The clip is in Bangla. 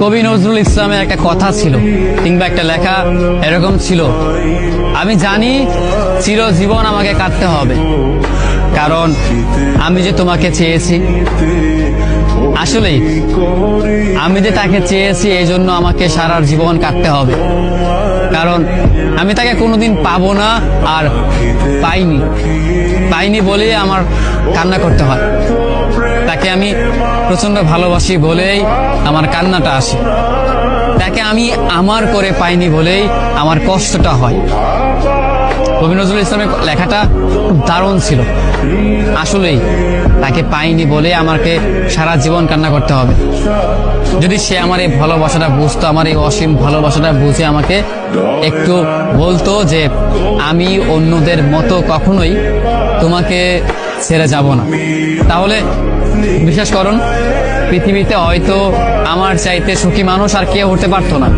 কবি নজরুল ইসলামের একটা কথা ছিল কিংবা একটা লেখা এরকম ছিল, আমি জানি চিরজীবন আমাকে কাটতে হবে, কারণ আমি যে তোমাকে চেয়েছি। আসলেই আমি যে তাকে চেয়েছি এই জন্য আমাকে সারা জীবন কাটতে হবে, কারণ আমি তাকে কোনোদিন পাবো না, আর পাইনি বলেই আমার কান্না করতে হয়। তাকে আমি প্রচন্ড ভালোবাসি বলেই আমার কান্নাটা আসে, তাকে আমি আমার করে পাইনি বলেই আমার কষ্টটা হয়। কবি নজরুল ইসলামের লেখাটা খুব দারুণ ছিল। আসলেই তাকে পাইনি বলে আমাকে সারা জীবন কান্না করতে হবে। যদি সে আমার এই ভালোবাসাটা বুঝতো, আমার এই অসীম ভালোবাসাটা বুঝে আমাকে একটু বলতো যে আমি অন্যদের মতো কখনোই তোমাকে ছেড়ে যাব না, তাহলে বিশ্বাস করুন পৃথিবীতে হয়তো আমার চাইতে সুখী মানুষ আর কেউ হতে পারতো না।